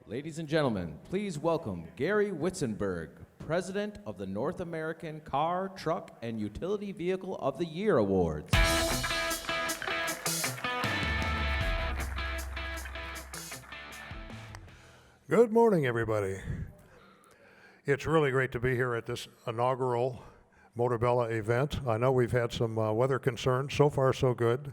Ladies and gentlemen, please welcome Gary Witzenberg, President of the North American Car, Truck, and Utility Vehicle of the Year Awards. Good morning, everybody. It's really great to be here at this inaugural Motorbella event. I know we've had some weather concerns. So far, so good.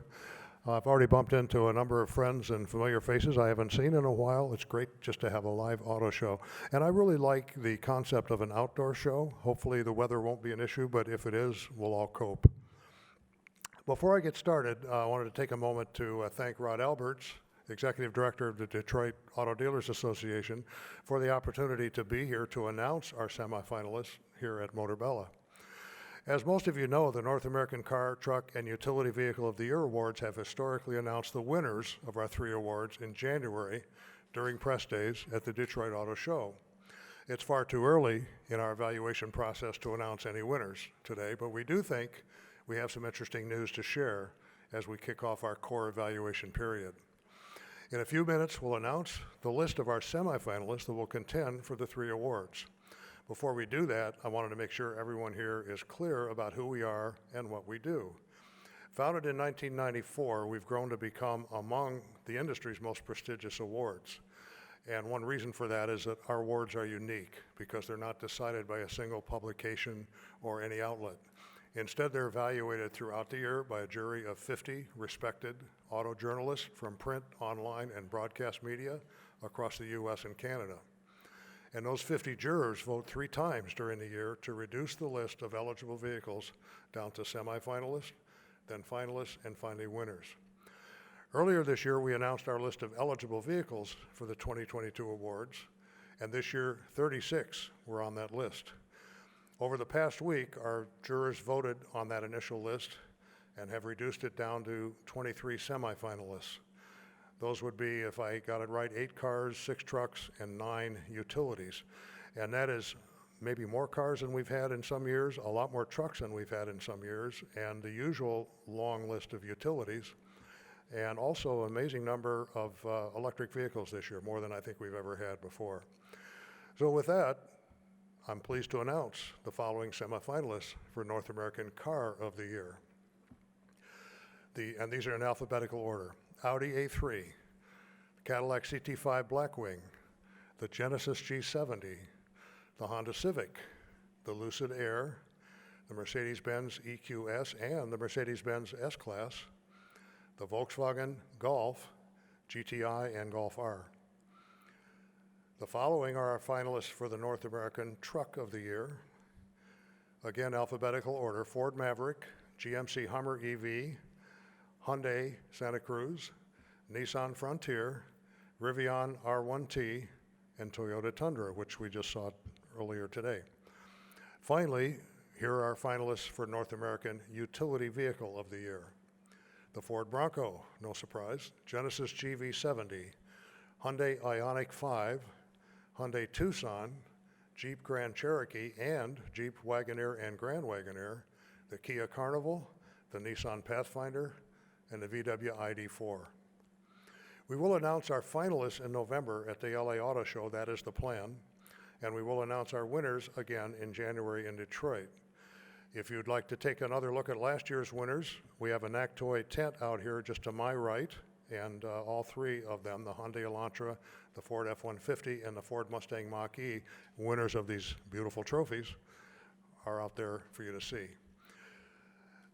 I've already bumped into a number of friends and familiar faces I haven't seen in a while. It's great just to have a live auto show. And I really like the concept of an outdoor show. Hopefully the weather won't be an issue, but if it is, we'll all cope. Before I get started, I wanted to take a moment to thank Rod Alberts, Executive Director of the Detroit Auto Dealers Association, for the opportunity to be here to announce our semifinalists here at Motorbella. As most of you know, the North American Car, Truck, and Utility Vehicle of the Year Awards have historically announced the winners of our 3 awards in January during press days at the Detroit Auto Show. It's far too early in our evaluation process to announce any winners today, but we do think we have some interesting news to share as we kick off our core evaluation period. In a few minutes, we'll announce the list of our semifinalists that will contend for the 3 awards. Before we do that, I wanted to make sure everyone here is clear about who we are and what we do. Founded in 1994, we've grown to become among the industry's most prestigious awards. And one reason for that is that our awards are unique because they're not decided by a single publication or any outlet. Instead, they're evaluated throughout the year by a jury of 50 respected auto journalists from print, online, and broadcast media across the U.S. and Canada. And those 50 jurors vote 3 times during the year to reduce the list of eligible vehicles down to semifinalists, then finalists, and finally winners. Earlier this year, we announced our list of eligible vehicles for the 2022 awards, and this year, 36 were on that list. Over the past week, our jurors voted on that initial list and have reduced it down to 23 semifinalists. Those would be, if I got it right, 8 cars, 6 trucks, and 9 utilities. And that is maybe more cars than we've had in some years, a lot more trucks than we've had in some years, and the usual long list of utilities, and also an amazing number of electric vehicles this year, more than I think we've ever had before. So with that, I'm pleased to announce the following semifinalists for North American Car of the Year. And these are in alphabetical order. Audi A3, Cadillac CT5 Blackwing, the Genesis G70, the Honda Civic, the Lucid Air, the Mercedes-Benz EQS and the Mercedes-Benz S-Class, the Volkswagen Golf, GTI, and Golf R. The following are our finalists for the North American Truck of the Year. Again, alphabetical order: Ford Maverick, GMC Hummer EV, Hyundai Santa Cruz, Nissan Frontier, Rivian R1T, and Toyota Tundra, which we just saw earlier today. Finally, here are our finalists for North American Utility Vehicle of the Year. The Ford Bronco, no surprise, Genesis GV70, Hyundai Ioniq 5, Hyundai Tucson, Jeep Grand Cherokee, and Jeep Wagoneer and Grand Wagoneer, the Kia Carnival, the Nissan Pathfinder, and the VW ID4. We will announce our finalists in November at the LA Auto Show. That is the plan. And we will announce our winners again in January in Detroit. If you'd like to take another look at last year's winners, we have a NACTOY tent out here just to my right, and all 3 of them, the Hyundai Elantra, the Ford F-150, and the Ford Mustang Mach-E, winners of these beautiful trophies, are out there for you to see.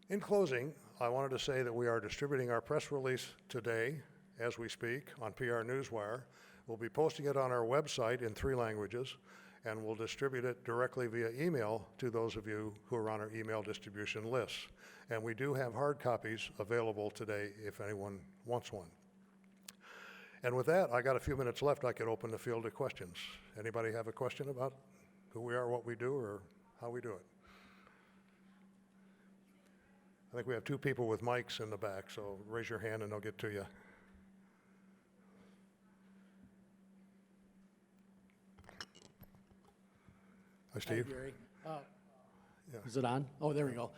In closing, I wanted to say that we are distributing our press release today as we speak on PR Newswire. We'll be posting it on our website in 3 languages, and we'll distribute it directly via email to those of you who are on our email distribution lists. And we do have hard copies available today if anyone wants one. And with that, I got a few minutes left. I could open the field to questions. Anybody have a question about who we are, what we do, or how we do it? I think we have 2 people with mics in the back, so raise your hand and they'll get to you. Hi, Steve. Hi, Gary. Yeah. Is it on? Oh, there we go.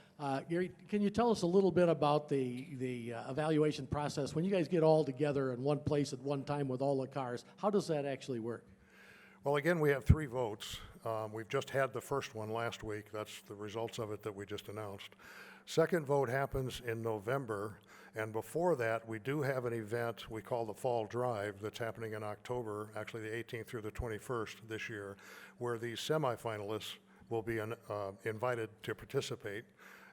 Gary, can you tell us a little bit about the evaluation process? When you guys get all together in one place at one time with all the cars, how does that actually work? Well, again, we have 3 votes. We've just had the first one last week. That's the results of it that we just announced. Second vote happens in November, and before that, we do have an event we call the Fall Drive that's happening in October, actually the 18th through the 21st this year, where these semifinalists will be invited to participate,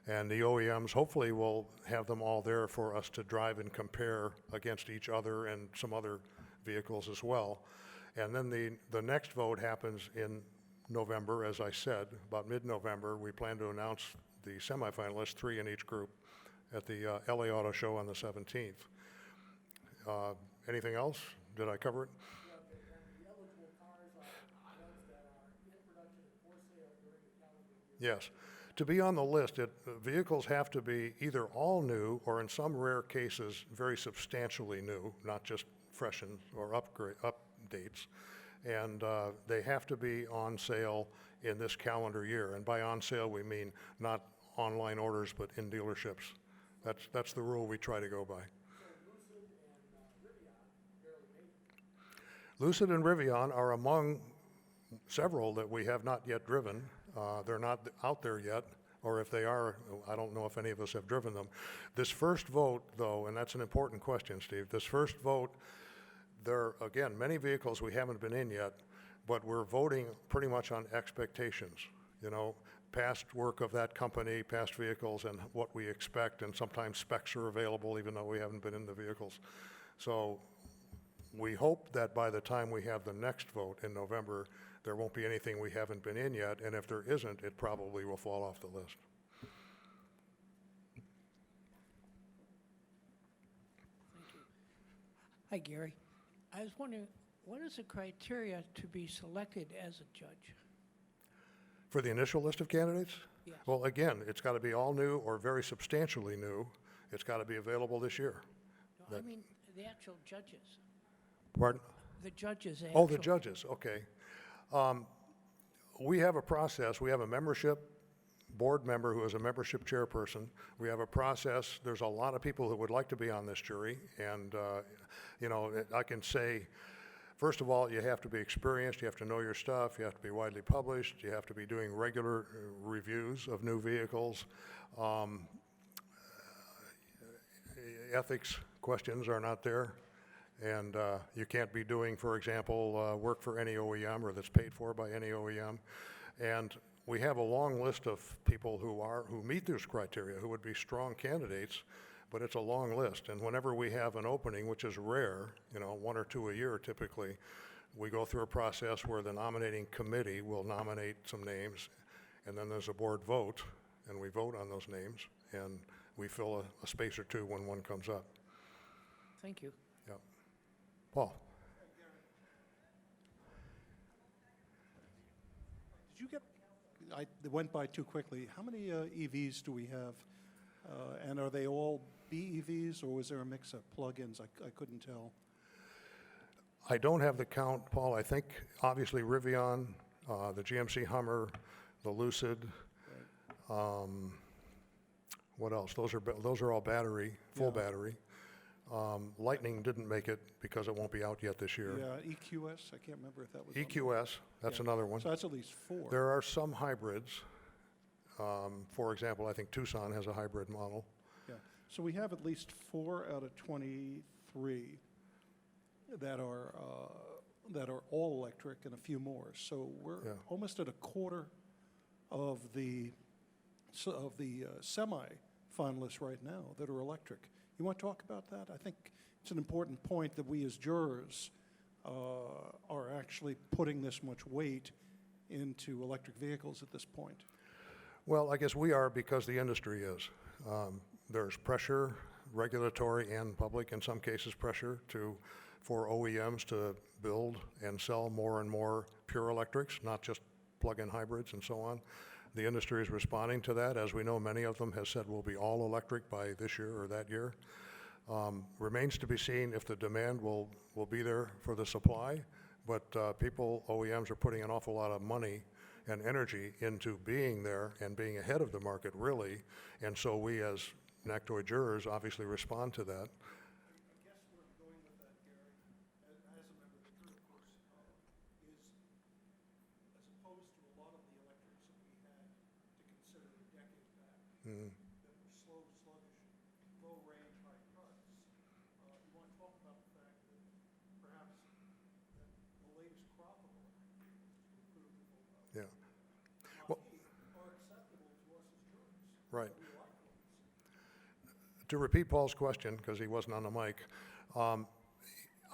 and the OEMs hopefully will have them all there for us to drive and compare against each other and some other vehicles as well. And then the next vote happens in November, as I said, about mid-November. We plan to announce the semifinalists, 3 in each group, at the LA Auto Show on the 17th. Anything else? Did I cover it? Yes. To be on the list, vehicles have to be either all new or in some rare cases very substantially new, not just freshened or updates. And they have to be on sale in this calendar year. And by on sale, we mean not online orders, but in dealerships. That's the rule we try to go by. Lucid and Rivian are among several that we have not yet driven. They're not out there yet, or if they are, I don't know if any of us have driven them. This first vote, though, and that's an important question, Steve, this first vote, there are, again, many vehicles we haven't been in yet, but we're voting pretty much on expectations, you know, past work of that company, past vehicles, and what we expect, and sometimes specs are available even though we haven't been in the vehicles. So we hope that by the time we have the next vote in November, there won't be anything we haven't been in yet, and if there isn't, it probably will fall off the list. Thank you. Hi, Gary. I was wondering, what is the criteria to be selected as a judge? For the initial list of candidates? Yes. Well, again, it's got to be all new or very substantially new. It's got to be available this year. No, I mean the actual judges. Pardon? The judges. Oh, the judges, okay. We have a process. We have a membership board member who is a membership chairperson. We have a process. There's a lot of people who would like to be on this jury, and you know, I can say, first of all, you have to be experienced, you have to know your stuff, you have to be widely published, you have to be doing regular reviews of new vehicles. Ethics questions are not there, and you can't be doing, for example, work for any OEM or that's paid for by any OEM. And we have a long list of people who meet those criteria, who would be strong candidates, but it's a long list. And whenever we have an opening, which is rare, you know, 1 or 2 a year typically, we go through a process where the nominating committee will nominate some names, and then there's a board vote, and we vote on those names, and we fill a space or two when one comes up. Thank you. Yeah. Paul? Did you get, it went by too quickly. How many EVs do we have? And are they all BEVs, or was there a mix of plug-ins? I couldn't tell. I don't have the count, Paul. I think obviously Rivian, the GMC Hummer, the Lucid. Right. What else? Those are all battery, full battery. Lightning didn't make it because it won't be out yet this year. Yeah, EQS, I can't remember if that was EQS, that's another one. So that's at least 4. There are some hybrids. For example, I think Tucson has a hybrid model. Yeah. So we have at least 4 out of 23 that are all electric, and a few more. So we're almost at a quarter of the semi-finalists right now that are electric. You want to talk about that? I think it's an important point that we as jurors are actually putting this much weight into electric vehicles at this point. Well, I guess we are because the industry is. There's pressure, regulatory and public, in some cases pressure for OEMs to build and sell more and more pure electrics, not just plug-in hybrids and so on. The industry is responding to that. As we know, many of them have said we'll be all electric by this year or that year. Remains to be seen if the demand will be there for the supply, but OEMs are putting an awful lot of money and energy into being there and being ahead of the market, really. And so we as NACTOY jurors obviously respond to that. I guess where I'm going with that, Gary, as a member of the jury, of course, is Mm. that were slow, sluggish, low-range, high cuts. You want to talk about the fact that perhaps that the latest crop of electric vehicles to improve the Yeah. are acceptable to us as jurors. Right. We like those. To repeat Paul's question, because he wasn't on the mic,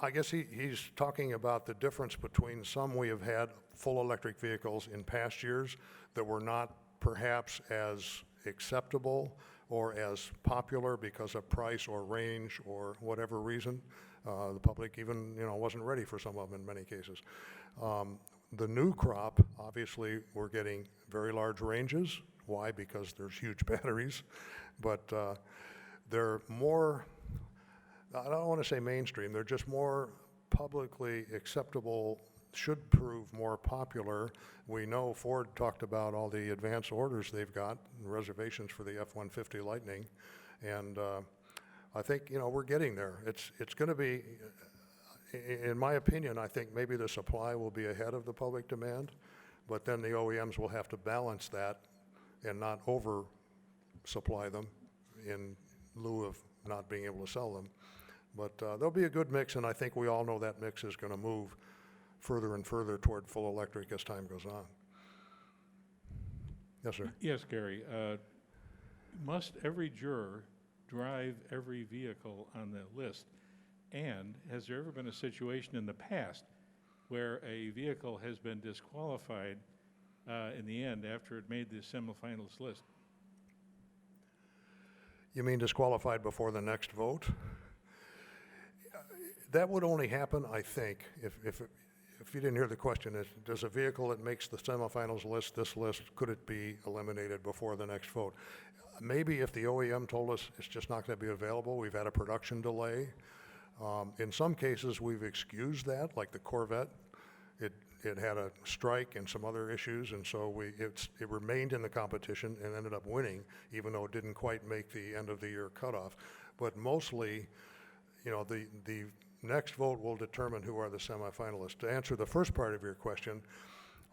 I guess he's talking about the difference between some we have had full electric vehicles in past years that were not perhaps as acceptable or as popular because of price or range or whatever reason. The public even, wasn't ready for some of them in many cases. The new crop, obviously, we're getting very large ranges. Why? Because there's huge batteries, but they're more, I don't want to say mainstream, they're just more publicly acceptable, should prove more popular. We know Ford talked about all the advance orders they've got, reservations for the F-150 Lightning, and I think, we're getting there. It's going to be, in my opinion, I think maybe the supply will be ahead of the public demand, but then the OEMs will have to balance that and not over-supply them in lieu of not being able to sell them. But there'll be a good mix, and I think we all know that mix is going to move further and further toward full electric as time goes on. Yes, sir. Yes, Gary. Must every juror drive every vehicle on the list? And has there ever been a situation in the past where a vehicle has been disqualified in the end after it made the semifinalist list? You mean disqualified before the next vote? That would only happen, I think, if you didn't hear the question, does a vehicle that makes the semifinals list, this list, could it be eliminated before the next vote? Maybe if the OEM told us it's just not going to be available, we've had a production delay. In some cases, we've excused that, like the Corvette. It had a strike and some other issues, and so it remained in the competition and ended up winning, even though it didn't quite make the end of the year cutoff. But mostly, the next vote will determine who are the semifinalists. To answer the first part of your question,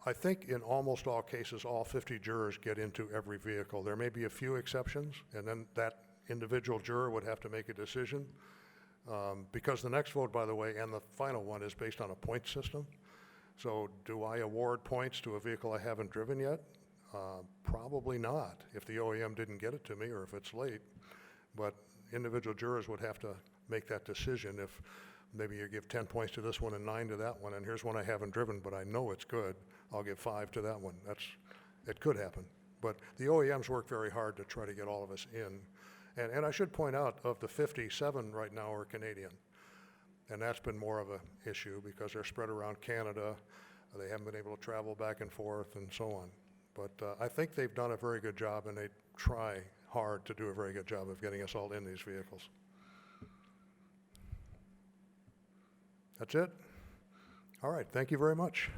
I think in almost all cases, all 50 jurors get into every vehicle. There may be a few exceptions, and then that individual juror would have to make a decision. Because the next vote, by the way, and the final one is based on a point system. So do I award points to a vehicle I haven't driven yet? Probably not, if the OEM didn't get it to me or if it's late. But individual jurors would have to make that decision. If maybe you give 10 points to this one and 9 to that one, and here's one I haven't driven, but I know it's good, I'll give 5 to that one. It could happen. But the OEMs work very hard to try to get all of us in. And I should point out, of the 57 right now are Canadian. And that's been more of an issue because they're spread around Canada. They haven't been able to travel back and forth and so on. But I think they've done a very good job, and they try hard to do a very good job of getting us all in these vehicles. That's it? All right, thank you very much.